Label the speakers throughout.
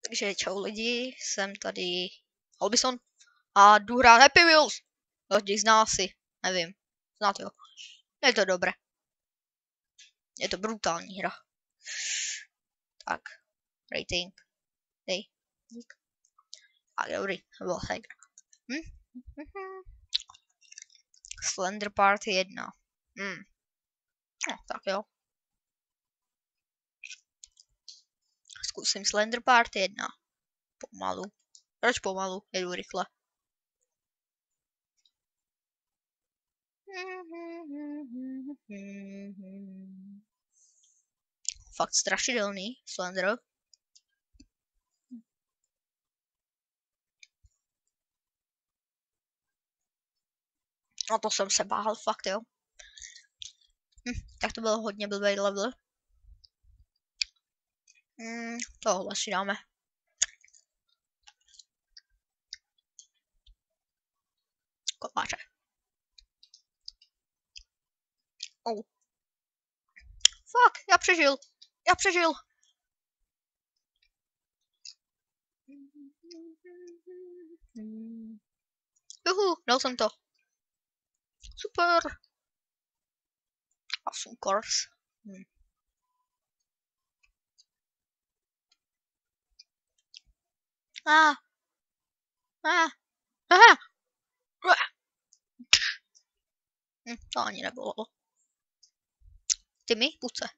Speaker 1: Takže čau lidi, jsem tady Albison a jdu hrát Happy Wheels. Každý zná si, nevím, znáte ho. Je to dobré. Je to brutální hra. Tak, rating, dej, dík. Tak dobrý, to byla ta hra. Slender Party 1. No, tak jo. Zkusím Slender Party 1. Pomalu. Proč pomalu? Jedu rychle. Fakt strašidelný Slender. No to jsem se bál, fakt jo. Tak to bylo hodně blbý level. Tohle si dáme. Koláře. Oh. Fuck, já přežil. Já přežil. Juhu, dal jsem to. Super. Awesome course. To ani nebylo. Ty mi, půjce.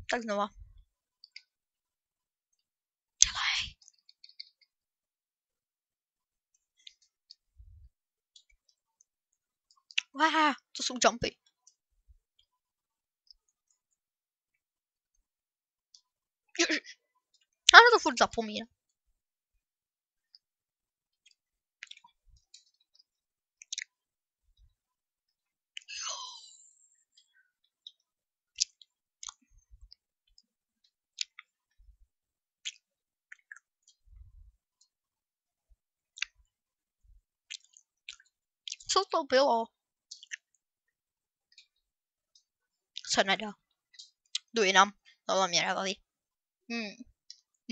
Speaker 1: Tak znova. Dělej. To jsou jumpy. Já na to furt zapomínám. Co to bylo? Se nedá. Jdu jinam. Tohle mě nebaví.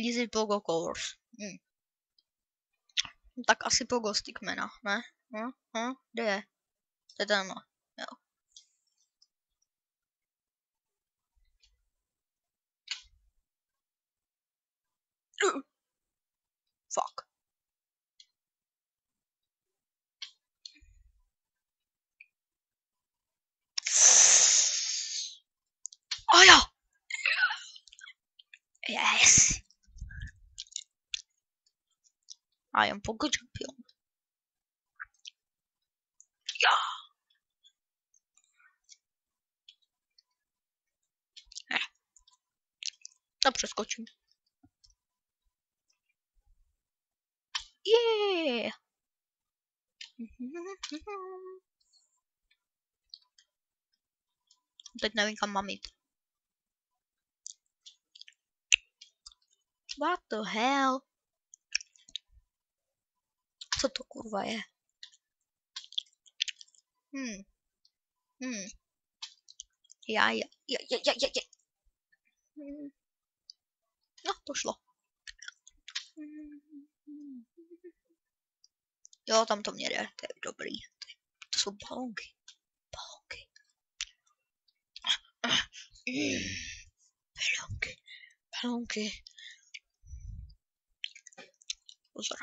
Speaker 1: Easy Pogo Colors. Tak asi Pogo Stickmana, ne? Kde je? To je tenhle. Jo. Fuck. Oh jo! Yes! I am Pogo Champion. Ja! To přeskočím. Yeah! Teď nevím, kam mám jít. What the hell? Co to kurva je? Ja. No, to šlo. Jo, tam to mě jde, to je dobrý. To jsou balonky. Balonky. Pozor.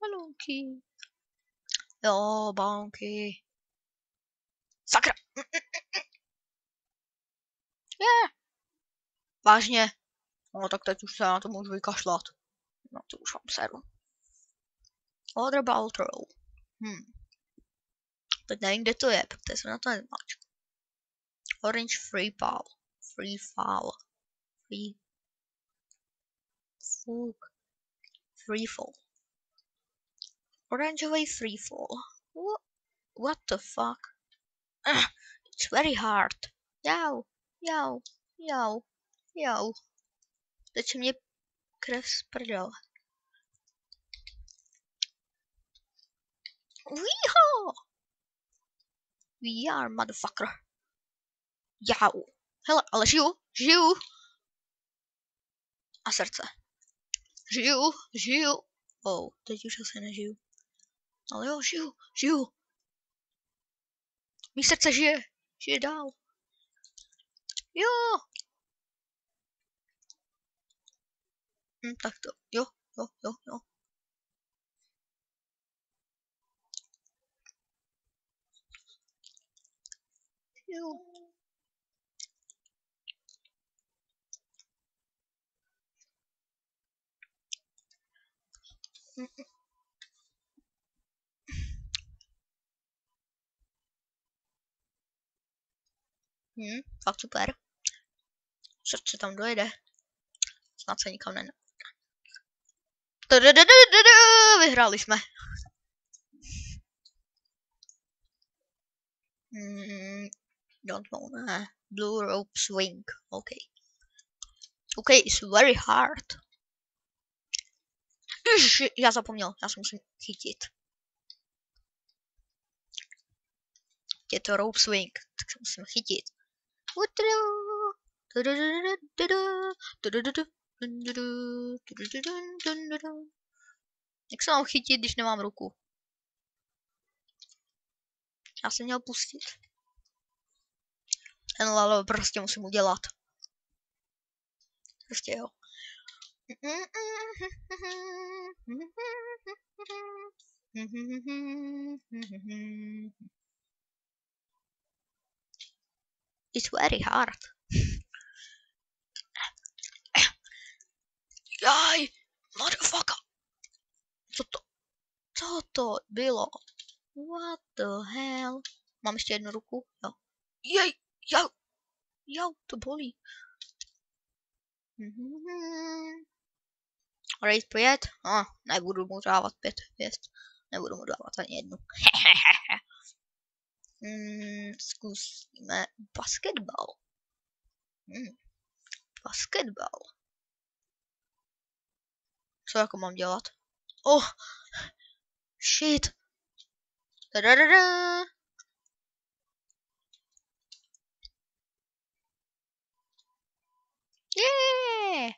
Speaker 1: Balonky. Jo, balonky. Sakra. Yeah. Vážně. No tak teď už se na to můžu vykašlat. No to už vám seru. Water Ball Throw. Teď nevím, kde to je, protože jsem na to nezmáčkl. Orange Free Fall. Free Fall. Orangeový Free Fall. What the fuck? It's very hard. Jau. Teď se mě krev z prdele. Weehaw! We are motherfucker. Jau. Hele, ale žiju. A srdce. Žiju. Oh, teď už asi nežiju. Ale jo, žiju. Mí srdce žije dál. Jo. Tak to, jo. Jo. Fakt super. Srdce tam dojede. Snad se nikam ne... Vyhráli jsme. Don't wanna. Blue rope swing. Okay. Okay, it's very hard. Já zapomněl, já se musím chytit. Je to rope swing, tak se musím chytit. Jak se mám chytit, když nemám ruku? Já jsem měl pustit. Ten lalo prostě musím udělat. Prostě jo. It's very hard. Jaj, motherfucker. Co to bylo? What the hell? Mám ještě jednu ruku? Jo. Jej, jau, to bolí. Raid 5? Nebudu mu dávat 5 hvězd. Nebudu mu dávat ani jednu. Zkusíme basketbal. Basketbal. Co jako mám dělat? Oh! Shit! Tadadada! Yeah!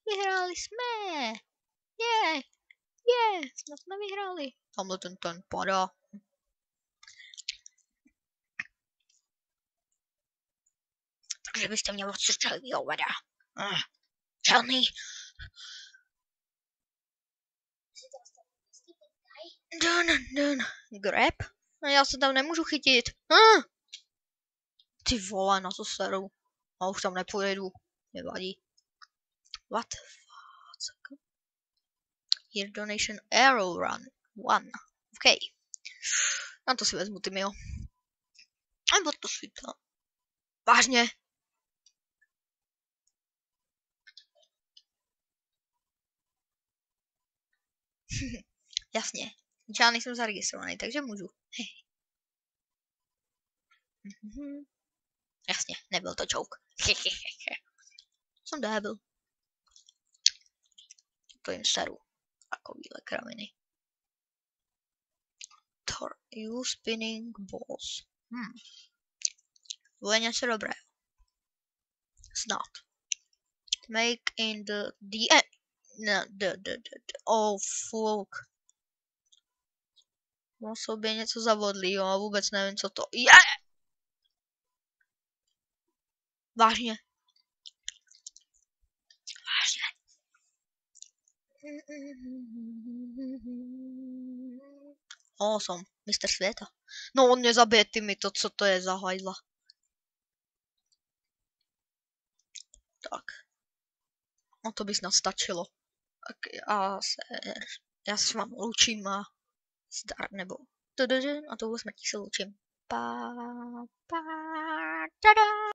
Speaker 1: Vyhráli jsme! Yeah! Snad jsme vyhráli. Tamhle ten padá. Takže byste měli odstřelivýho veda. Žádný. Dun. Grab? No já se tam nemůžu chytit. Ty vole, na to seru. A už tam nepojedu. Nevadí. What the fuck? Here donation arrow run. 1. OK. Na to si vezmu ty jo. Nebo to si to. Vážně. Jasně. Já nejsem zaregistrovaný, takže můžu. Jasně, nebyl to joke. Jsem débil. To jim seru. Takovýhle kraviny. You spinning balls. To je něco dobrého. Snad. Make in the end. No, oh fuck. Mám sobě něco zavodlýho a vůbec nevím, co to je. Vážně. Awesome. Mistr světa. No on mě zabije, ty mi to, co to je za hajzla. Tak. No to by snad stačilo. Tak já se s vámi loučím a zdar nebo a touhle smrtí se loučím. Pa, tada.